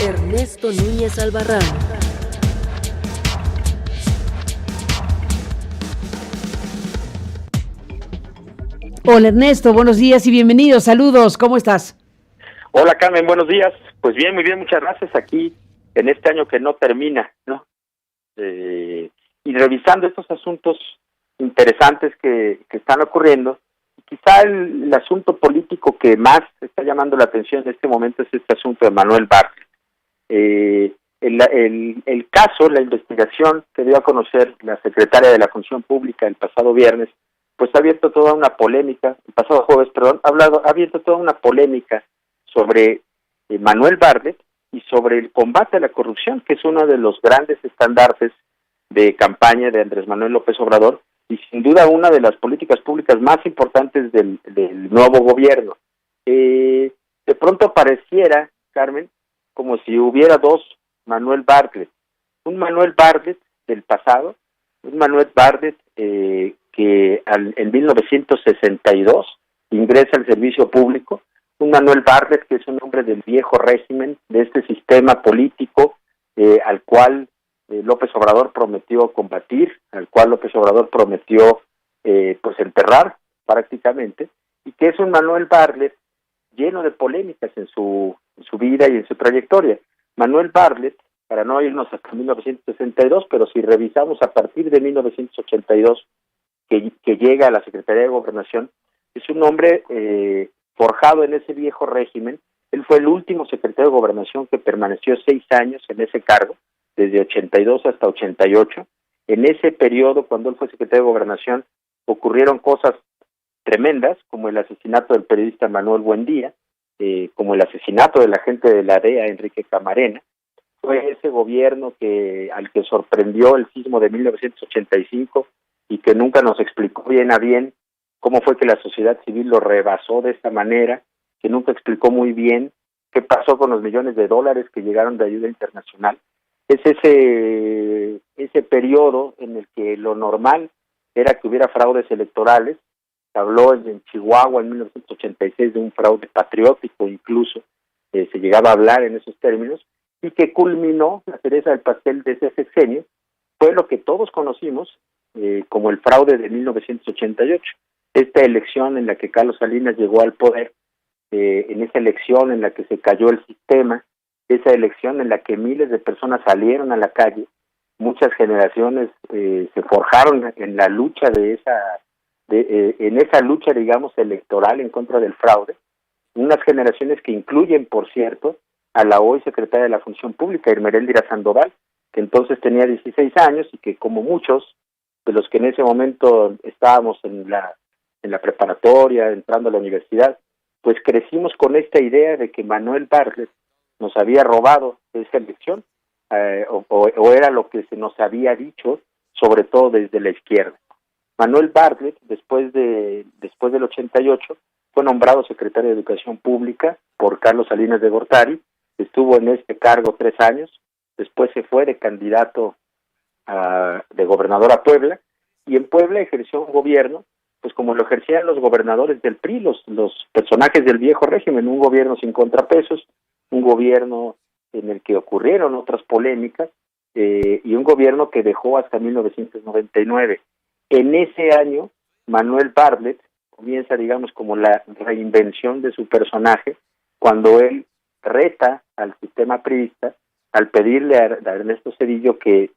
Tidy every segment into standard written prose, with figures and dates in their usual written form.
Ernesto Núñez Albarrán. Hola Ernesto, buenos días y bienvenidos, saludos, ¿cómo estás? Hola Carmen, buenos días. Pues bien, muy bien, muchas gracias aquí en este año que no termina, ¿no? Y revisando estos asuntos interesantes que están ocurriendo, quizá el asunto político que más está llamando la atención en este momento es este asunto de Manuel Bartlett. El caso, la investigación que dio a conocer la secretaria de la Función Pública el pasado viernes, pues ha abierto toda una polémica, el pasado jueves, perdón, ha abierto toda una polémica sobre Manuel Bartlett y sobre el combate a la corrupción, que es uno de los grandes estandartes de campaña de Andrés Manuel López Obrador y sin duda una de las políticas públicas más importantes del nuevo gobierno. De pronto pareciera, Carmen, como si hubiera dos Manuel Bartlett. Un Manuel Bartlett del pasado, un Manuel Bartlett que en 1962 ingresa al servicio público, un Manuel Bartlett que es un hombre del viejo régimen, de este sistema político al cual López Obrador prometió combatir, al cual López Obrador prometió pues enterrar prácticamente, y que es un Manuel Bartlett lleno de polémicas en su vida y en su trayectoria. Manuel Bartlett, para no irnos hasta 1962, pero si revisamos a partir de 1982 que llega a la Secretaría de Gobernación, es un hombre forjado en ese viejo régimen. Él fue el último secretario de Gobernación que permaneció 6 años en ese cargo, desde 82 hasta 88. En ese periodo, cuando él fue secretario de Gobernación, ocurrieron cosas tremendas, como el asesinato del periodista Manuel Buendía, como el asesinato del agente de la DEA, Enrique Camarena. Fue ese gobierno al que sorprendió el sismo de 1985 y que nunca nos explicó bien a bien cómo fue que la sociedad civil lo rebasó de esta manera, que nunca explicó muy bien qué pasó con los millones de dólares que llegaron de ayuda internacional. Es ese periodo en el que lo normal era que hubiera fraudes electorales. Se habló en Chihuahua en 1986 de un fraude patriótico, incluso se llegaba a hablar en esos términos, y que culminó la cereza del pastel de ese sexenio, fue lo que todos conocimos como el fraude de 1988. Esta elección en la que Carlos Salinas llegó al poder, en esa elección en la que se cayó el sistema, esa elección en la que miles de personas salieron a la calle, muchas generaciones se forjaron en la lucha en esa lucha, digamos, electoral en contra del fraude, unas generaciones que incluyen, por cierto, a la hoy secretaria de la Función Pública, Ermeréndira Sandoval, que entonces tenía 16 años y que, como muchos de los que en ese momento estábamos en la preparatoria, entrando a la universidad, pues crecimos con esta idea de que Manuel Bartlett nos había robado esa elección, o era lo que se nos había dicho, sobre todo desde la izquierda. Manuel Bartlett, después del 88, fue nombrado secretario de Educación Pública por Carlos Salinas de Gortari, estuvo en este cargo 3 años, después se fue de candidato de gobernador a Puebla, y en Puebla ejerció un gobierno, pues como lo ejercían los gobernadores del PRI, los personajes del viejo régimen, un gobierno sin contrapesos, un gobierno en el que ocurrieron otras polémicas, y un gobierno que dejó hasta 1999. En ese año, Manuel Bartlett comienza, digamos, como la reinvención de su personaje, cuando él reta al sistema priista al pedirle a Ernesto Zedillo que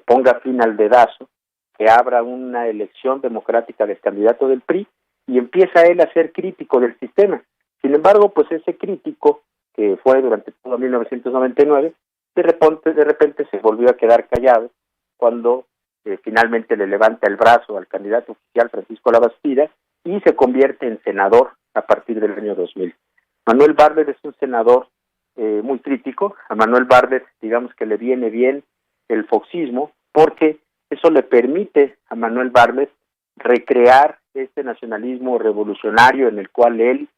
ponga fin al dedazo, que abra una elección democrática del candidato del PRI, y empieza él a ser crítico del sistema. Sin embargo, pues ese crítico, que fue durante todo 1999, de repente se volvió a quedar callado cuando finalmente le levanta el brazo al candidato oficial Francisco Labastida y se convierte en senador a partir del año 2000. Manuel Bartlett es un senador muy crítico. A Manuel Bartlett, digamos que le viene bien el foxismo, porque eso le permite a Manuel Bartlett recrear este nacionalismo revolucionario en el cual él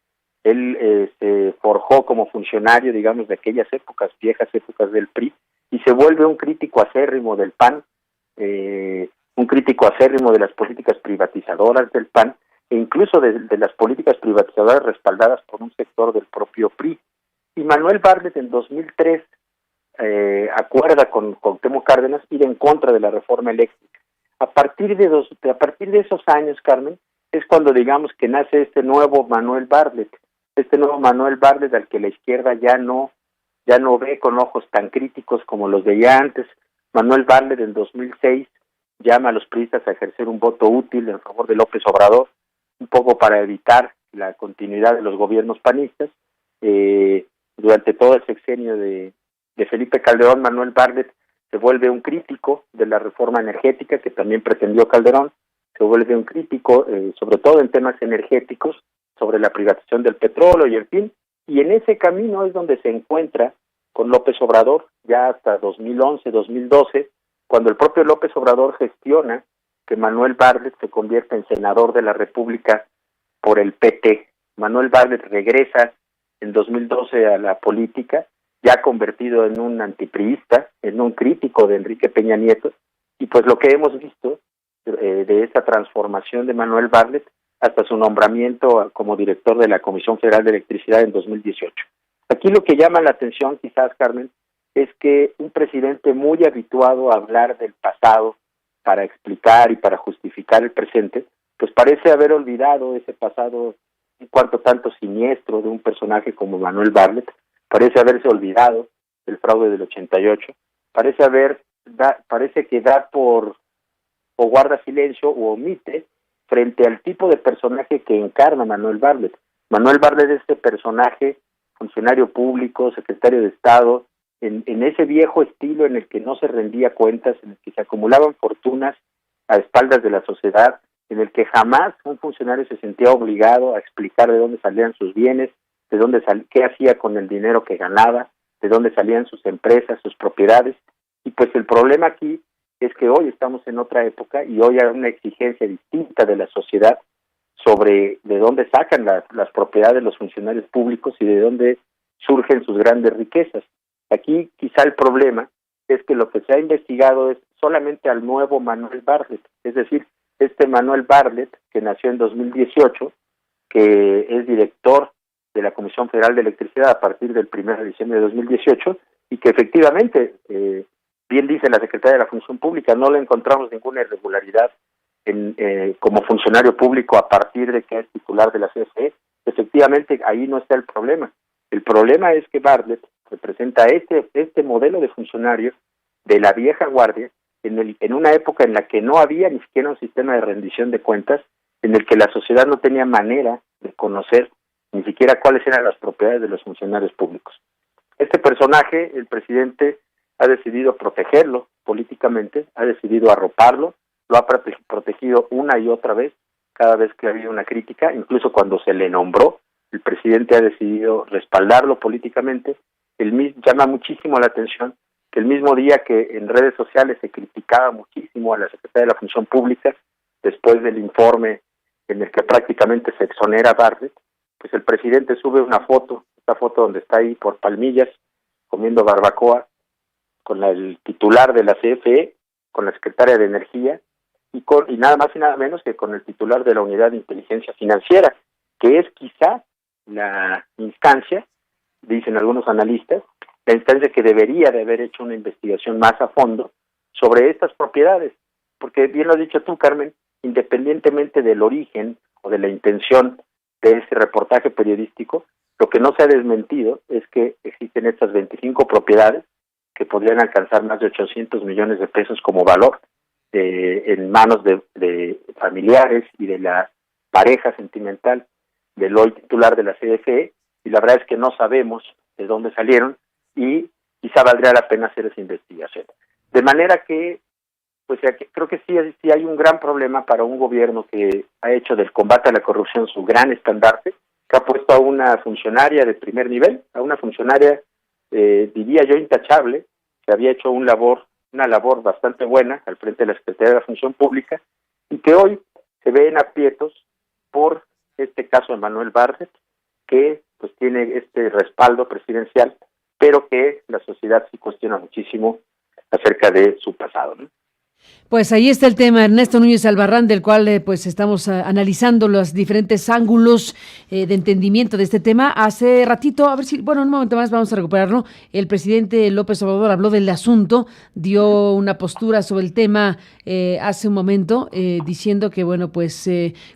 se forjó como funcionario, digamos, de aquellas épocas, viejas épocas del PRI, y se vuelve un crítico acérrimo del PAN, un crítico acérrimo de las políticas privatizadoras del PAN, e incluso de las políticas privatizadoras respaldadas por un sector del propio PRI. Y Manuel Bartlett en 2003 acuerda con Cuauhtémoc Cárdenas ir en contra de la reforma eléctrica. A partir de esos años, Carmen, es cuando digamos que nace este nuevo Manuel Bartlett al que la izquierda ya no ve con ojos tan críticos como los veía antes. Manuel Bartlett en 2006 llama a los priistas a ejercer un voto útil en favor de López Obrador, un poco para evitar la continuidad de los gobiernos panistas. Durante todo el sexenio de Felipe Calderón, Manuel Bartlett se vuelve un crítico de la reforma energética que también pretendió Calderón, se vuelve un crítico sobre todo en temas energéticos, sobre la privatización del petróleo y en fin, y en ese camino es donde se encuentra con López Obrador, ya hasta 2011, 2012, cuando el propio López Obrador gestiona que Manuel Bartlett se convierta en senador de la República por el PT. Manuel Bartlett regresa en 2012 a la política, ya convertido en un antipriista, en un crítico de Enrique Peña Nieto, y pues lo que hemos visto de esa transformación de Manuel Bartlett hasta su nombramiento como director de la Comisión Federal de Electricidad en 2018. Aquí lo que llama la atención, quizás, Carmen, es que un presidente muy habituado a hablar del pasado para explicar y para justificar el presente, pues parece haber olvidado ese pasado un cuarto tanto siniestro de un personaje como Manuel Bartlett, parece haberse olvidado del fraude del 88, parece que da o guarda silencio o omite frente al tipo de personaje que encarna Manuel Bartlett. Manuel Bartlett es este personaje, funcionario público, secretario de Estado, en ese viejo estilo en el que no se rendía cuentas, en el que se acumulaban fortunas a espaldas de la sociedad, en el que jamás un funcionario se sentía obligado a explicar de dónde salían sus bienes, qué hacía con el dinero que ganaba, de dónde salían sus empresas, sus propiedades. Y pues el problema aquí es que hoy estamos en otra época y hoy hay una exigencia distinta de la sociedad sobre de dónde sacan las propiedades los funcionarios públicos y de dónde surgen sus grandes riquezas. Aquí quizá el problema es que lo que se ha investigado es solamente al nuevo Manuel Bartlett, es decir, este Manuel Bartlett que nació en 2018, que es director de la Comisión Federal de Electricidad a partir del 1 de diciembre de 2018 y que efectivamente, bien dice la Secretaría de la Función Pública, no le encontramos ninguna irregularidad como funcionario público a partir de que es titular de la CFE. Efectivamente, ahí no está el problema. El problema es que Bartlett representa este modelo de funcionario de la vieja guardia en una época en la que no había ni siquiera un sistema de rendición de cuentas, en el que la sociedad no tenía manera de conocer ni siquiera cuáles eran las propiedades de los funcionarios públicos. Este personaje, el presidente ha decidido protegerlo políticamente, ha decidido arroparlo, lo ha protegido una y otra vez, cada vez que ha habido una crítica, incluso cuando se le nombró, el presidente ha decidido respaldarlo políticamente. Llama muchísimo la atención que el mismo día que en redes sociales se criticaba muchísimo a la Secretaría de la Función Pública, después del informe en el que prácticamente se exonera a Bartlett, pues el presidente sube una foto, esta foto donde está ahí por Palmillas, comiendo barbacoa, con el titular de la CFE, con la secretaria de Energía, y nada más y nada menos que con el titular de la Unidad de Inteligencia Financiera, que es quizá la instancia, dicen algunos analistas, la instancia que debería de haber hecho una investigación más a fondo sobre estas propiedades, porque bien lo has dicho tú, Carmen, independientemente del origen o de la intención de ese reportaje periodístico, lo que no se ha desmentido es que existen estas 25 propiedades que podrían alcanzar más de 800 millones de pesos como valor en manos de familiares y de la pareja sentimental del hoy titular de la CFE, y la verdad es que no sabemos de dónde salieron y quizá valdría la pena hacer esa investigación. De manera que, pues creo que sí hay un gran problema para un gobierno que ha hecho del combate a la corrupción su gran estandarte, que ha puesto a una funcionaria de primer nivel, a una funcionaria, diría yo, intachable, que había hecho una labor bastante buena al frente de la Secretaría de la Función Pública, y que hoy se ve en aprietos por este caso de Manuel Bartlett, que pues tiene este respaldo presidencial, pero que la sociedad sí cuestiona muchísimo acerca de su pasado, ¿no? Pues ahí está el tema, Ernesto Núñez Albarrán, del cual pues estamos analizando los diferentes ángulos de entendimiento de este tema. Hace ratito, a ver si, bueno, un momento más vamos a recuperarlo, el presidente López Obrador habló del asunto, dio una postura sobre el tema hace un momento, diciendo que, bueno, pues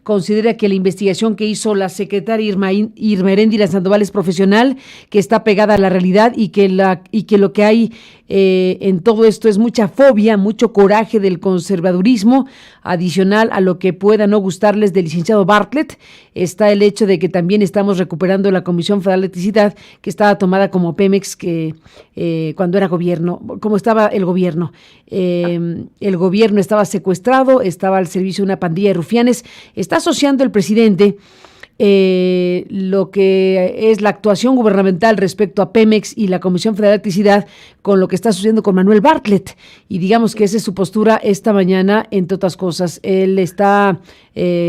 considera que la investigación que hizo la secretaria Irma Heréndira Sandoval es profesional, que está pegada a la realidad y que lo que hay en todo esto es mucha fobia, mucho coraje del conservadurismo, adicional a lo que pueda no gustarles del licenciado Bartlett. Está el hecho de que también estamos recuperando la Comisión Federal de Electricidad, que estaba tomada como Pemex, que cuando era gobierno, como estaba el gobierno. El gobierno estaba secuestrado, estaba al servicio de una pandilla de rufianes. Está asociando el presidente lo que es la actuación gubernamental respecto a Pemex y la Comisión Federal de Electricidad con lo que está sucediendo con Manuel Bartlett, y digamos que esa es su postura esta mañana, entre otras cosas. Él está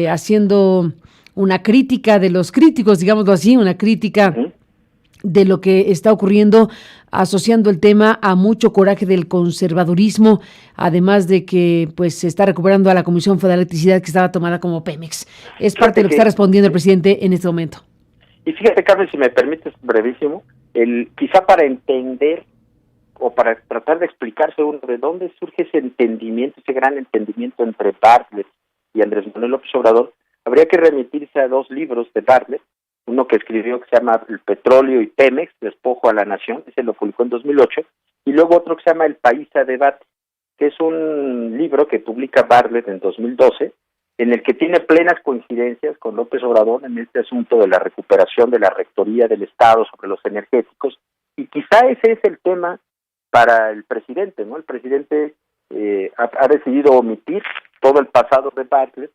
haciendo una crítica de los críticos, digámoslo así, una crítica de lo que está ocurriendo, asociando el tema a mucho coraje del conservadurismo, además de que pues se está recuperando a la Comisión Federal de Electricidad, que estaba tomada como Pemex. Es parte de lo que está respondiendo el presidente en este momento. Y fíjate, Carmen, si me permites brevísimo, quizá para entender o para tratar de explicarse uno de dónde surge ese entendimiento, ese gran entendimiento entre Bartlett y Andrés Manuel López Obrador, habría que remitirse a dos libros de Bartlett, uno que escribió que se llama El petróleo y Pemex, despojo a la nación, ese lo publicó en 2008, y luego otro que se llama El país a debate, que es un libro que publica Bartlett en 2012, en el que tiene plenas coincidencias con López Obrador en este asunto de la recuperación de la rectoría del Estado sobre los energéticos, y quizá ese es el tema para el presidente, ¿no? El presidente ha decidido omitir todo el pasado de Bartlett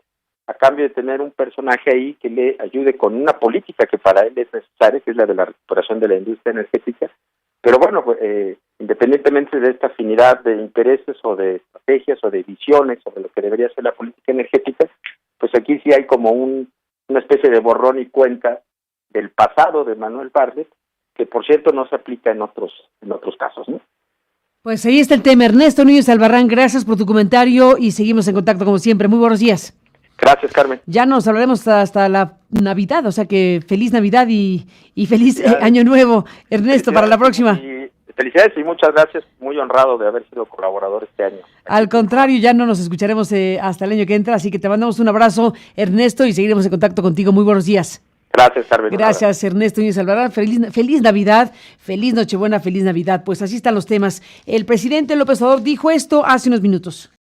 a cambio de tener un personaje ahí que le ayude con una política que para él es necesaria, que es la de la recuperación de la industria energética. Pero bueno, independientemente de esta afinidad de intereses o de estrategias o de visiones sobre lo que debería ser la política energética, pues aquí sí hay como una especie de borrón y cuenta del pasado de Manuel Bartlett, que por cierto no se aplica en otros casos, ¿no? Pues ahí está el tema. Ernesto Núñez Albarrán, gracias por tu comentario y seguimos en contacto como siempre. Muy buenos días. Gracias, Carmen. Ya nos hablaremos hasta la Navidad, o sea que feliz Navidad y feliz Año Nuevo, Ernesto, para la próxima. Felicidades y muchas gracias, muy honrado de haber sido colaborador este año. Al contrario, ya no nos escucharemos hasta el año que entra, así que te mandamos un abrazo, Ernesto, y seguiremos en contacto contigo. Muy buenos días. Gracias, Carmen. Gracias, Ernesto Núñez Albarrán. Feliz Navidad, feliz Nochebuena, feliz Navidad. Pues así están los temas. El presidente López Obrador dijo esto hace unos minutos.